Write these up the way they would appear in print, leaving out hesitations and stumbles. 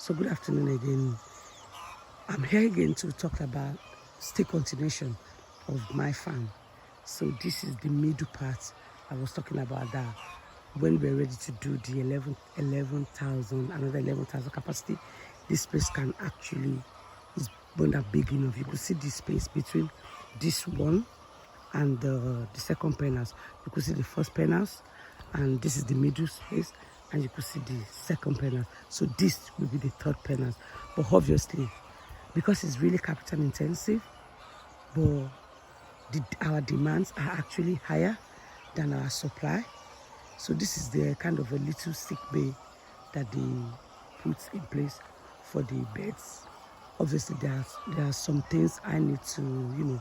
So good afternoon again. I'm here again to talk about still continuation of my farm. So this is the middle part. I was talking about that when we're ready to do the 11,000, another 11,000 capacity. This space can actually is not big enough. You could see the space between this one and the second penhouse. You could see the first penhouse, and this is the middle space, and you could see the second penhouse. So this will be the third penhouse. But obviously, because it's really capital intensive, but our demands are actually higher than our supply. So this is the kind of a little sick bay that they put in place for the beds. Obviously, there are some things I need to,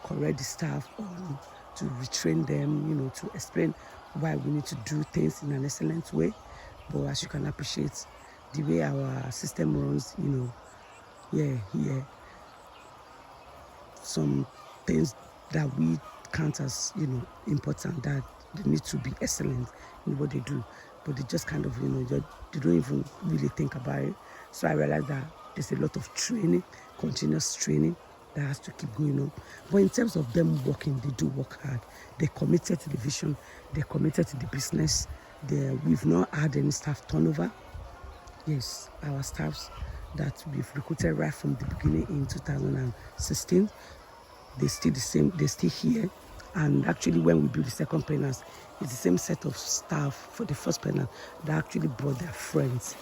correct the staff on, to retrain them, to explain why we need to do things in an excellent way. But as you can appreciate, the way our system runs, some things that we count as, important, that they need to be excellent in what they do. But they just kind of, they don't even really think about it. So I realized that there's a lot of training, continuous training that has to keep going on. But in terms of them working, they do work hard. They're committed to the vision. They're committed to the business. We've not had any staff turnover. Yes, our staffs that we've recruited right from the beginning in 2016, they're still the same. They're still here. And actually, when we build the second penhouse, it's the same set of staff for the first penhouse that actually brought their friends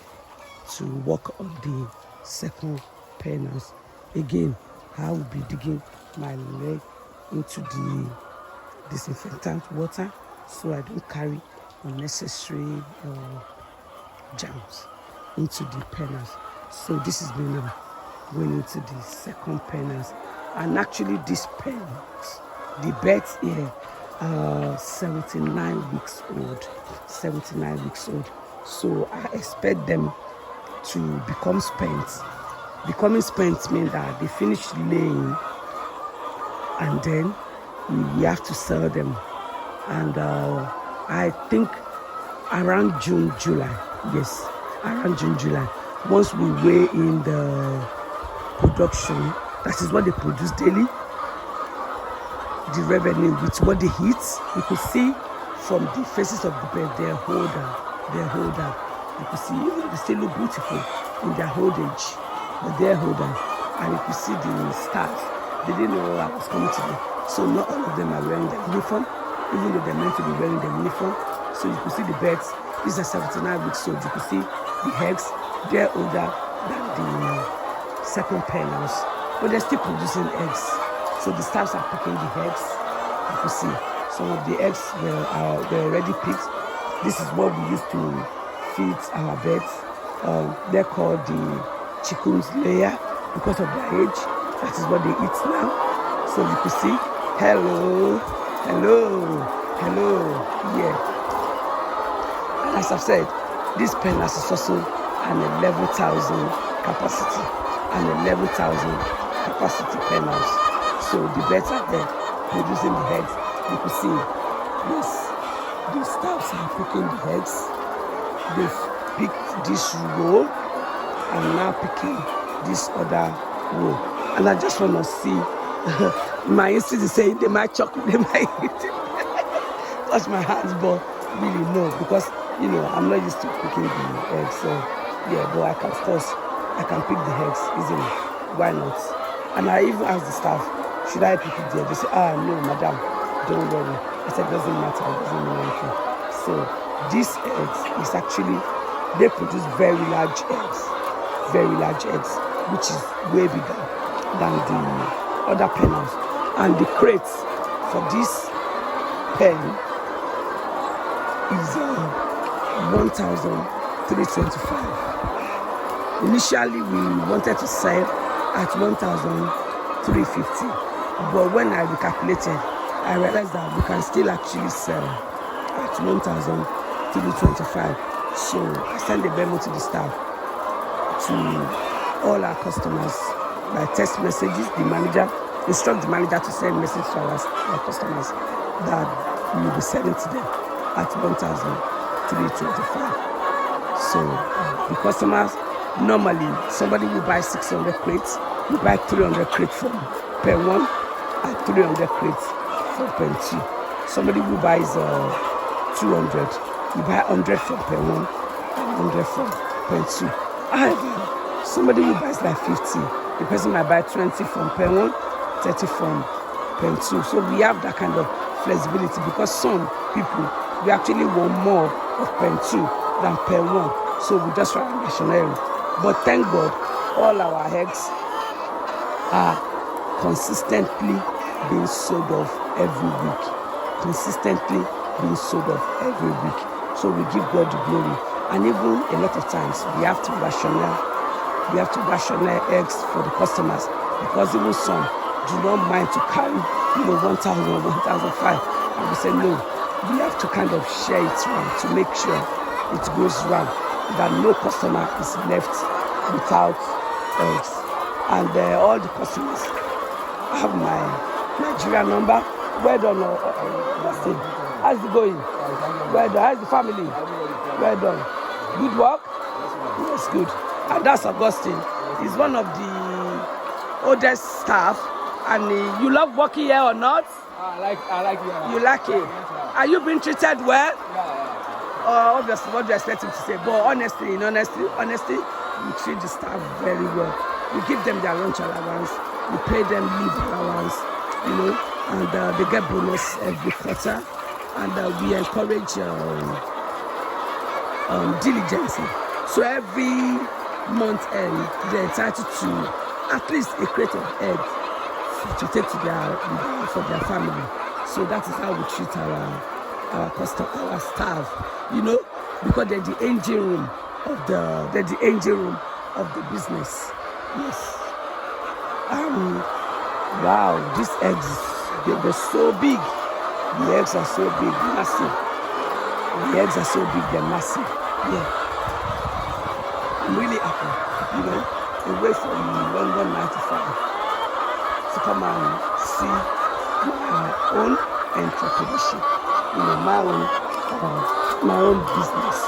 to work on the second penhouse. Again, I will be digging my leg into the disinfectant water so I don't carry unnecessary germs into the penhouse. So this is me now going into the second penhouse. And actually this penhouse, the beds here are 79 weeks old. 79 weeks old. So I expect them to become spent. Becoming spent means that they finish laying and then we have to sell them. And I think around June, July, yes, around June, July, once we weigh in the production, that is what they produce daily, the revenue with what they eat, you could see from the faces of the bed, they're older. You could see even they still look beautiful in their old age, but they're older. And you could see the stars. They didn't know I was coming to them. So not all of them are wearing their uniform, even though they're meant to be wearing their uniform. So you could see the beds. These are 79 weeks old. You could see the eggs. They're older than the second penhouse, but they're still producing eggs. So the staffs are picking the eggs. You could see some of the eggs were already picked. This is what we used to feed our beds. They're called the chicken's layer because of their age. That is what they eat now. So you could see, hello, yeah. And as I've said, this penhouse is also an 11,000 capacity, penhouse. So the beds are there producing the eggs. You could see this. The staffs are cooking the eggs. They've picked this row and now picking this other row. And I just want to see. My instinct is saying they might choke, they might touch my hands, but really no, because I'm not used to cooking the eggs. So yeah, but I can pick the eggs easily. Why not? And I even asked the staff, should I pick it there? They said, no, madam, don't worry. I said, it doesn't matter, it doesn't mean anything. So these eggs is actually, they produce very large eggs, which is way bigger than the other penhouse. And the crates for this pen is 1,325. Initially, we wanted to sell at 1,350, but when I recalculated, I realized that we can still actually sell at 1,325. So I sent a memo to the staff, to all our customers by text messages. The manager instruct the manager to send message to our customers that we will be selling to them at 1,325. So The customers, normally, somebody will buy 600 crates, you buy 300 crates from per one and 300 crates from per two. Somebody who buys 200, you buy 100 from per one and 100 from per two. However, somebody who buys like 50, the person might buy 20 from per one, 30 from per two. So we have that kind of flexibility because some people, we actually want more of per two than per one. So we just try and rationale. But thank God, all our eggs are consistently being sold off every week. Consistently being sold off every week. So we give God the glory. And even a lot of times we have to rationale eggs for the customers because even some do not mind to carry 1,000 or 1,005. And we say no, we have to kind of share it round to make sure it goes round, that no customer is left without eggs. And all the customers have my Nigeria number. Well done, that's it. How's it going? Well done. How's the family? Well done. Good work? Yes, good. And that's Augustine. He's one of the oldest staff. And you love working here or not? I like it. You like it? Are you being treated well? Yeah. Obviously, what do you expect him to say? But honestly, we treat the staff very well. We give them their lunch allowance. We pay them leave allowance, and they get bonus every quarter. And we encourage diligence. So every month end, they're entitled to at least a crate of eggs to take to for their family. So that is how we treat our staff, because they're the engine room of the business. Yes. Wow, these eggs, they're so big. The eggs are so big, massive. The eggs are so big, they're massive. Yeah. I'm really happy, away from London 95. To come and see my own entrepreneurship, my own business.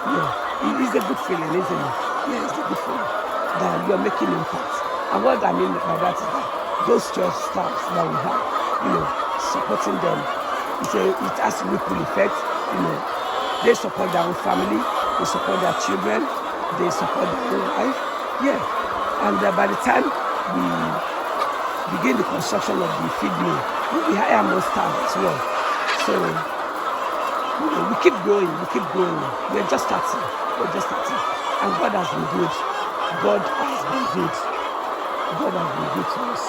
Yeah, it's a good feeling, isn't it? Yeah, it's a good feeling that you're making impact. And what I mean by that is that those church staffs that we have, supporting them, it has a ripple effect. They support their own family, they support their children, they support their own life. Yeah, and by the time we begin the construction of the feed mill, we hire more staff as well. So we keep growing. We're just starting. And God has been good. God has been good to us.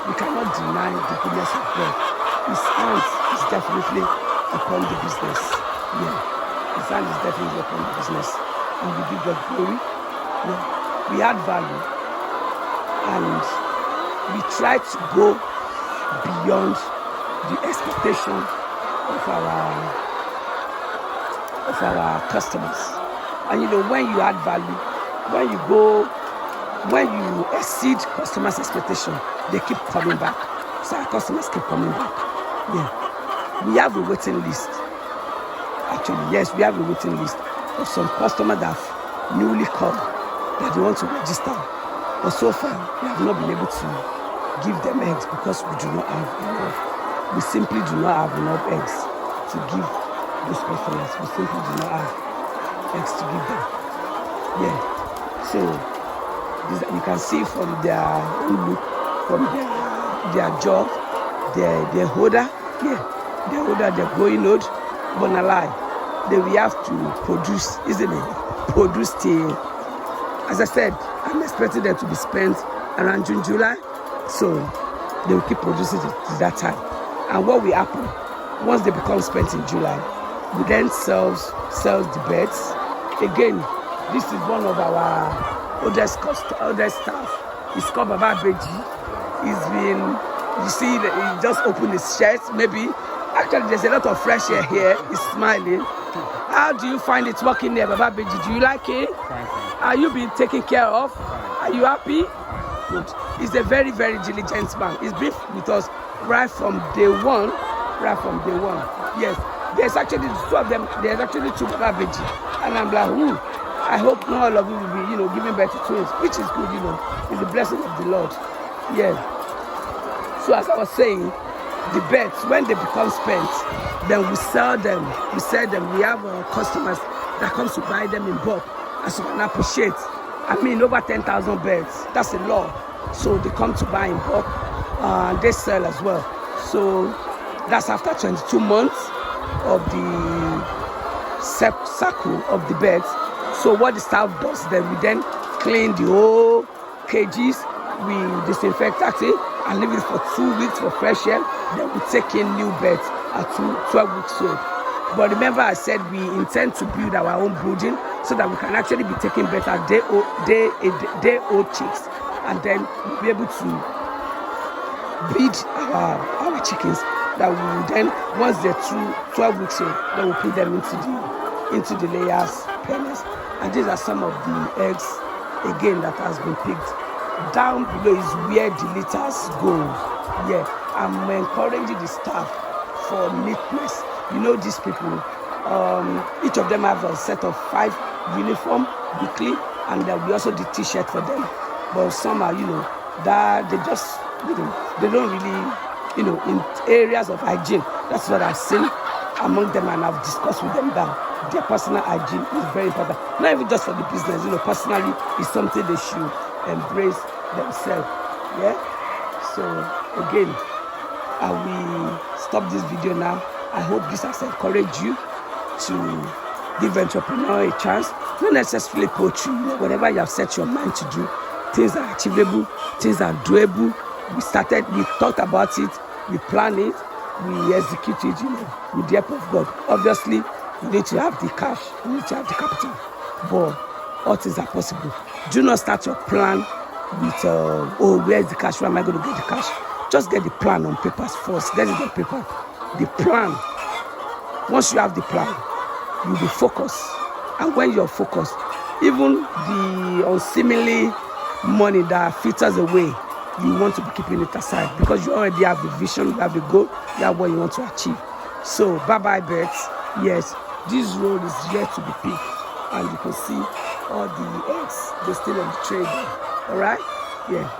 We cannot deny the goodness of God. His hand is definitely upon the business. Yeah, His hand is definitely upon the business. And we give God glory. Yeah. We add value. And we try to go beyond the expectation of our customers. And when you add value, when you exceed customers' expectation, they keep coming back. So our customers keep coming back. Yeah. We have a waiting list. Actually, yes, we have a waiting list of some customers that have newly come that they want to register. But so far, we have not been able to give them eggs because we do not have enough. We simply do not have enough eggs to give these customers. We simply do not have eggs to give them. Yeah. So you can see from their look, from their job, their holder. Yeah. Their holder, their growing load. But not lie, they will have to produce, isn't it? Produce till, as I said, I'm expecting them to be spent around June, July. So they will keep producing it to that time. And what will happen, once they become spent in July, we then sells the beds. Again, this is one of our oldest staff. It's called Baba Beji. He's been, he just opened his shirt, maybe. Actually, there's a lot of fresh air here. He's smiling. How do you find it working there, Baba Beji? Do you like it? Fine. Are you being taken care of? Fine. Are you happy? Good. He's a very, very diligent man. He's been with us right from day one. Yes. There's actually two of them. There's actually two Baba Beji. And I'm like, I hope not all of you will be, giving birth to twins, which is good, it's the blessing of the Lord. Yeah. So as I was saying, the birds, when they become spent, then we sell them. We have customers that comes to buy them in bulk, as you can appreciate. I mean, over 10,000 birds. That's a lot. So they come to buy in bulk, and they sell as well. So that's after 22 months of the cycle of the birds. So what the staff does, then we then clean the whole cages, we disinfect it and leave it for 2 weeks for fresh air. Then we take in new birds at 12 weeks old. But remember, I said we intend to build our own brooding so that we can actually be taking better day-old chicks, and then we'll be able to breed our chickens. That we will then, once they're 12 weeks old, then we'll put them into the layers, pens. And these are some of the eggs, again, that has been picked. Down below is where the litters go. Yeah, I'm encouraging the staff for neatness. These people, each of them have a set of 5 uniform weekly, and we also did t-shirt for them. But some are, that they just, they don't really, in areas of hygiene. That's what I've seen among them, and I've discussed with them that their personal hygiene is very important. Not even just for the business, personally, it's something they should embrace themselves. Yeah. So again, I will stop this video now. I hope this has encouraged you to give entrepreneur a chance. Not necessarily poetry, whatever you have set your mind to do. Things are achievable, things are doable. We talked about it, we plan it, we execute it, with the help of God. Obviously, you need to have the cash, you need to have the capital, but all things are possible. Do not start your plan with, where's the cash, where am I going to get the cash? Just get the plan on paper first. Get it on paper. The plan. Once you have the plan, you'll be focused. And when you're focused, even the unseemly money that filters away, you want to be keeping it aside, because you already have the vision, you have the goal, you have what you want to achieve. So bye-bye birds. Yes, this road is yet to be picked, and you can see all the eggs, they're still on the tray there. All right? Yeah.